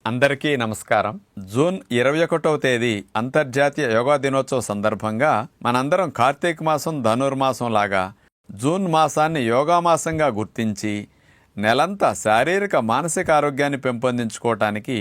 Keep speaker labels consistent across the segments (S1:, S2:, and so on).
S1: అందరికీ నమస్కారం. జూన్ 21వ తేదీ అంతర్జాతీయ యోగా దినోత్సవ సందర్భంగా మనందరం కార్తీక మాసం ధనుర్మాసం లాగా జూన్ మాసాన్ని యోగా మాసంగా గుర్తించి నెలంతా శారీరక మానసిక ఆరోగ్యాన్ని పెంపొందించుకోవటానికి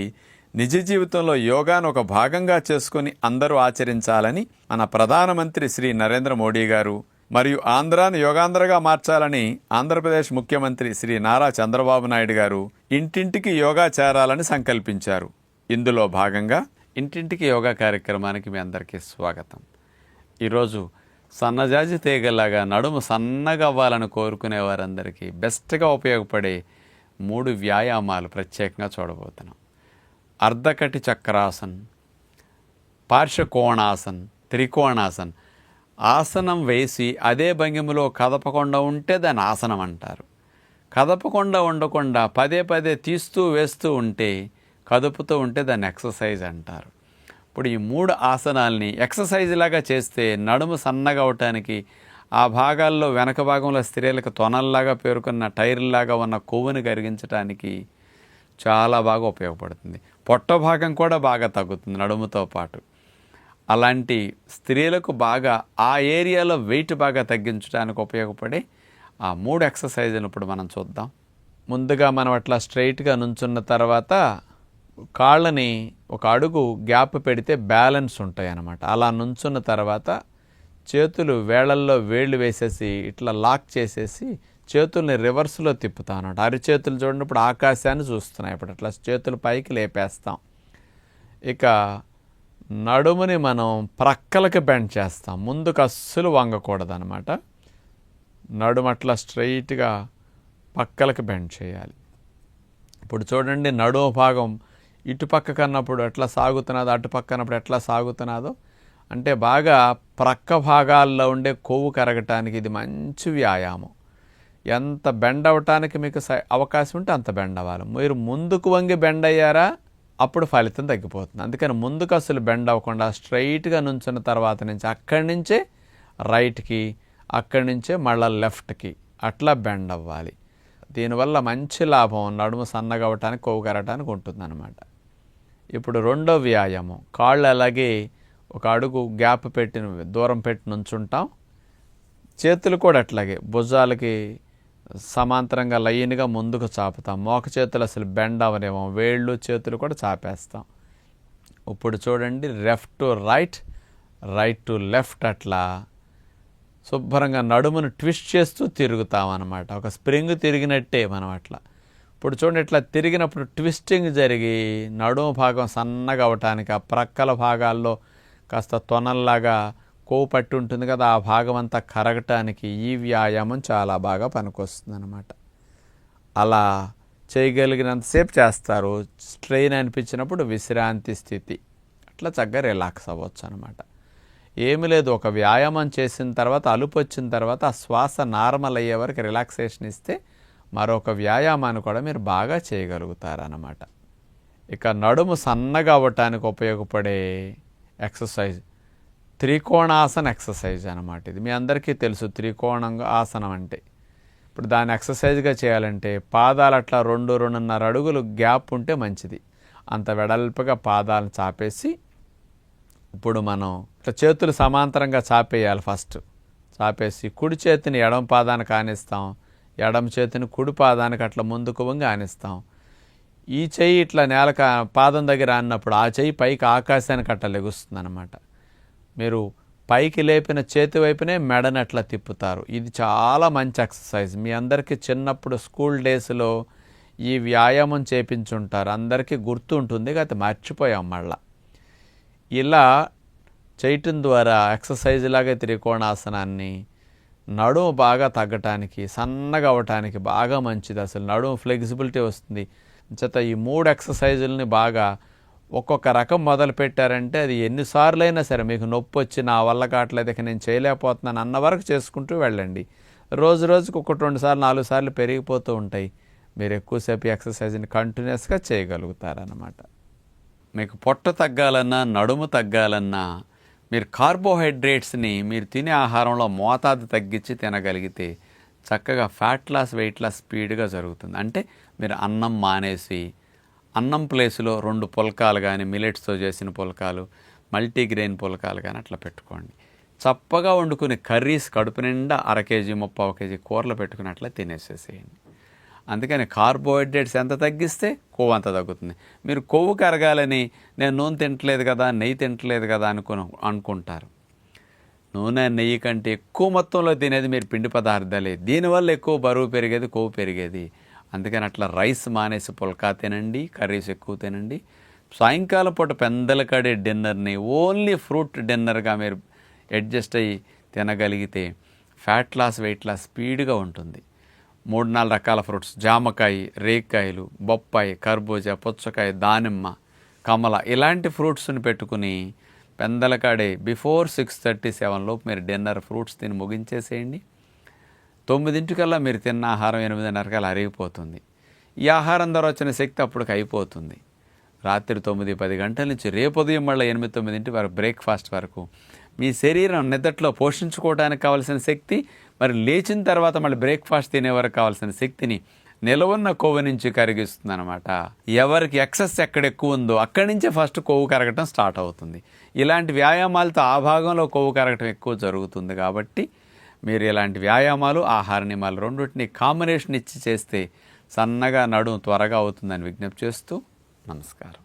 S1: నిజ జీవితంలో యోగాను ఒక భాగంగా చేసుకుని అందరూ ఆచరించాలని మన ప్రధానమంత్రి శ్రీ నరేంద్ర మోడీ గారు మరియు ఆంధ్రాను యోగాంధ్రగా మార్చాలని ఆంధ్రప్రదేశ్ ముఖ్యమంత్రి శ్రీ నారా చంద్రబాబు నాయుడు గారు ఇంటింటికి యోగా చేరాలని సంకల్పించారు. ఇందులో భాగంగా ఇంటింటికి యోగా కార్యక్రమానికి మీ అందరికీ స్వాగతం. ఈరోజు సన్నజాజి తీగలాగా నడుము సన్నగా అవ్వాలని కోరుకునే వారందరికీ బెస్ట్గా ఉపయోగపడే 3 వ్యాయామాలు ప్రత్యేకంగా చూడబోతున్నాం. అర్ధకటి చక్రాసన్, పార్శ్వకోణాసన్, త్రికోణాసన్. ఆసనం వేసి అదే భంగిమలో కదపకుండా ఉంటే దాన్ని ఆసనం అంటారు. కదపకుండా ఉండకుండా పదే పదే తీస్తూ వేస్తూ ఉంటే, కదుపుతూ ఉంటే దాన్ని ఎక్సర్సైజ్ అంటారు. ఇప్పుడు ఈ 3 ఆసనాల్ని ఎక్సర్సైజ్ లాగా చేస్తే నడుము సన్నగా అవటానికి, ఆ భాగాల్లో వెనక భాగంలో స్త్రీలకు తొనల్లాగా పేరుకున్న టైర్లాగా ఉన్న కొవ్వుని కరిగించడానికి చాలా బాగా ఉపయోగపడుతుంది. పొట్ట భాగం కూడా బాగా తగ్గుతుంది నడుముతో పాటు. అలాంటి స్త్రీలకు బాగా ఆ ఏరియాలో వెయిట్ బాగా తగ్గించడానికి ఉపయోగపడే ఆ 3 ఎక్సర్సైజులు ఇప్పుడు మనం చూద్దాం. ముందుగా మనం అట్లా స్ట్రైట్గా నుంచున్న తర్వాత కాళ్ళని ఒక అడుగు గ్యాప్ పెడితే బ్యాలెన్స్ ఉంటాయి అన్నమాట. అలా నుంచున్న తర్వాత చేతులు వేళ్ళల్లో వేళ్ళు వేసేసి ఇట్లా లాక్ చేసేసి చేతుల్ని రివర్స్లో తిప్పుతాం అన్నమాట. అరిచేతులు చూడండి ఇప్పుడు ఆకాశాన్ని చూస్తున్నాయి. ఇప్పుడు అట్లా చేతులు పైకి లేపేస్తాం. ఇక నడుముని మనం ప్రక్కలకి బెండ్ చేస్తాం. ముందుకు అస్సలు వంగకూడదు అనమాట. నడుము అట్లా స్ట్రైట్గా పక్కలకి బెండ్ చేయాలి. ఇప్పుడు చూడండి నడుము భాగం ఇటు పక్క కన్నప్పుడు ఎట్లా సాగుతున్నదో, అటు పక్కనప్పుడు ఎట్లా సాగుతున్నదో, అంటే బాగా ప్రక్క భాగాల్లో ఉండే కొవ్వు కరగటానికి ఇది మంచి వ్యాయామం. ఎంత బెండ్ అవ్వటానికి మీకు అవకాశం ఉంటే అంత బెండ్ అవ్వాలి. మీరు ముందుకు వంగి బెండ్ అయ్యారా అప్పుడు ఫలితం తగ్గిపోతుంది. అందుకని ముందుకు అసలు బెండ్ అవ్వకుండా స్ట్రైట్గా నుంచున్న తర్వాత నుంచి అక్కడి నుంచే రైట్కి, అక్కడి నుంచే మళ్ళీ లెఫ్ట్కి అట్లా బెండ్ అవ్వాలి. దీనివల్ల మంచి లాభం నడుము సన్నగా అవ్వటానికి, కొవ్వు కరగటానికి ఉంటుందన్నమాట. ఇప్పుడు రెండో వ్యాయామం, కాళ్ళు అలాగే ఒక అడుగు గ్యాప్ పెట్టి దూరం పెట్టి నుంచుంటాం. చేతులు కూడా అట్లాగే భుజాలకి సమాంతరంగా లైన్గా ముందుకు చాపుతాం. మోక చేతులు అసలు బెండ్ అవనేమో, వేళ్ళు చేతులు కూడా చాపేస్తాం. ఇప్పుడు చూడండి left to right, right to left అట్లా శుభ్రంగా నడుమును ట్విస్ట్ చేస్తూ తిరుగుతాం అన్నమాట. ఒక స్ప్రింగ్ తిరిగినట్టే మనం అట్లా. ఇప్పుడు చూడండి ఇట్లా తిరిగినప్పుడు ట్విస్టింగ్ జరిగి నడుము భాగం సన్నగా అవటానికి, ఆ ప్రక్కల భాగాల్లో కాస్త తొనల్లాగా కొవ్వు పట్టి ఉంటుంది కదా, ఆ భాగం అంతా కరగటానికి ఈ వ్యాయామం చాలా బాగా పనికొస్తుంది అన్నమాట. అలా చేయగలిగినంతసేపు చేస్తారు. స్ట్రెయిన్ అనిపించినప్పుడు విశ్రాంతి స్థితి, అట్లా చక్కగా రిలాక్స్ అవ్వచ్చు అనమాట. ఏమి లేదు, ఒక వ్యాయామం చేసిన తర్వాత అలుపు వచ్చిన తర్వాత ఆ శ్వాస నార్మల్ అయ్యే వరకు రిలాక్సేషన్ ఇస్తే మరొక వ్యాయామాన్ని కూడా మీరు బాగా చేయగలుగుతారన్నమాట. ఇక నడుము సన్నగా అవ్వటానికి ఉపయోగపడే ఎక్సర్సైజ్ త్రికోణాసన ఎక్సర్సైజ్ అనమాట. ఇది మీ అందరికీ తెలుసు. త్రికోణం ఆసనం అంటే ఇప్పుడు దాన్ని ఎక్సర్సైజ్గా చేయాలంటే పాదాలు అట్లా 2-2.5 అడుగులు గ్యాప్ ఉంటే మంచిది. అంత వెడల్పుగా పాదాలను చాపేసి ఇప్పుడు మనం ఇట్లా చేతులు సమాంతరంగా చాపేయాలి. ఫస్ట్ చాపేసి కుడి చేతిని ఎడమ పాదానికి ఆనిస్తాం, ఎడమ చేతిని కుడి పాదానికి అట్లా ముందుకు వంగి ఆనిస్తాం. ఈ చెయ్యి ఇట్లా పాదం దగ్గర ఆనినప్పుడు ఆ చెయ్యి పైకి ఆకాశానికి అట్లా లెగుస్తుంది అనమాట. మీరు పైకి లేపిన చేతి వైపునే మెడని అట్లా తిప్పుతారు. ఇది చాలా మంచి ఎక్సర్సైజ్. మీ అందరికీ చిన్నప్పుడు స్కూల్ డేస్లో ఈ వ్యాయామం చేపించుంటారు, అందరికీ గుర్తు ఉంటుంది, అయితే మర్చిపోయాం మళ్ళా. ఇలా చేయటం ద్వారా ఎక్సర్సైజ్ లాగా త్రికోణాసనాన్ని నడుము బాగా తగ్గటానికి, సన్నగా అవ్వటానికి బాగా మంచిది. అసలు నడుము ఫ్లెక్సిబిలిటీ వస్తుంది. చేత ఈ 3 ఎక్సర్సైజుల్ని బాగా ఒక్కొక్క రకం మొదలు పెట్టారంటే అది ఎన్నిసార్లు అయినా సరే మీకు నొప్పి వచ్చి నా వల్ల కావట్లేదు, ఇక నేను చేయలేకపోతున్నాను అన్న వరకు చేసుకుంటూ వెళ్ళండి. రోజు రోజుకు 1-2 సార్లు 4 సార్లు పెరిగిపోతూ ఉంటాయి. మీరు ఎక్కువసేపు ఎక్సర్సైజ్ని కంటిన్యూస్గా చేయగలుగుతారన్నమాట. మీకు పొట్ట తగ్గాలన్నా, నడుము తగ్గాలన్నా మీరు కార్బోహైడ్రేట్స్ని మీరు తినే ఆహారంలో మోతాదు తగ్గించి తినగలిగితే చక్కగా ఫ్యాట్ లాస్, వెయిట్ లాస్ స్పీడ్గా జరుగుతుంది. అంటే మీరు అన్నం మానేసి అన్నం ప్లేస్లో 2 పుల్కాలు కానీ, మిలెట్స్తో చేసిన పుల్కాలు, మల్టీగ్రెయిన్ పుల్కాలు కానీ అట్లా పెట్టుకోండి. చప్పగా వండుకునే కర్రీస్ కడుపు నిండా 1/2 కేజీ, 3/4 కేజీ కూరలు పెట్టుకుని అట్లా తినేసేసేయండి. అందుకని కార్బోహైడ్రేట్స్ ఎంత తగ్గిస్తే కొవ్వు అంత తగ్గుతుంది. మీరు కొవ్వు కరగాలని నేను నూనె తింటలేదు కదా, నెయ్యి తింటలేదు కదా అనుకుంటారు. నూనె, నెయ్యి కంటే ఎక్కువ మొత్తంలో తినేది మీరు పిండి పదార్థాలే. దీనివల్ల ఎక్కువ బరువు పెరిగేది, కొవ్వు పెరిగేది. అందుకని అట్లా రైస్ మానేసి పుల్కా తినండి, కర్రీస్ ఎక్కువ తినండి. సాయంకాలం పూట పెందలకడే డిన్నర్ని ఓన్లీ ఫ్రూట్ డిన్నర్గా మీరు అడ్జస్ట్ అయ్యి తినగలిగితే ఫ్యాట్ లాస్, వెయిట్ లాస్ స్పీడ్గా ఉంటుంది. 3-4 రకాల ఫ్రూట్స్, జామకాయ, రేక్కాయలు, బొప్పాయి, కర్బూజా, పుచ్చకాయ, దానిమ్మ, కమల ఇలాంటి ఫ్రూట్స్ని పెట్టుకుని పెందలకాడే బిఫోర్ 6:37 లోపు మీరు డిన్నర్ ఫ్రూట్స్ తిని ముగించేసేయండి. 9 మీరు తిన్న ఆహారం 8:30 అరిగిపోతుంది. ఈ ఆహారం ద్వారా వచ్చిన శక్తి అప్పటికి అయిపోతుంది. రాత్రి 9-10 గంటల నుంచి రేపు ఉదయం మళ్ళీ 8-9 వరకు బ్రేక్ఫాస్ట్ వరకు మీ శరీరం నిద్రలో పోషించుకోవడానికి కావాల్సిన శక్తి, మరి లేచిన తర్వాత మళ్ళీ బ్రేక్ఫాస్ట్ తినే వరకు కావాల్సిన శక్తిని నిలవన్న కొవ్వు నుంచి కరిగిస్తుంది అనమాట. ఎవరికి ఎక్సెస్ ఎక్కడ ఎక్కువ ఉందో అక్కడి నుంచే ఫస్ట్ కొవ్వు కరగటం స్టార్ట్ అవుతుంది. ఇలాంటి వ్యాయామాలతో ఆ భాగంలో కొవ్వు కరగటం ఎక్కువ జరుగుతుంది. కాబట్టి మీరు ఇలాంటి వ్యాయామాలు, ఆహార నియమాలు రెండింటిని కాంబినేషన్ ఇచ్చి చేస్తే సన్నగా నడుము త్వరగా అవుతుందని విజ్ఞప్తి చేస్తూ నమస్కారం.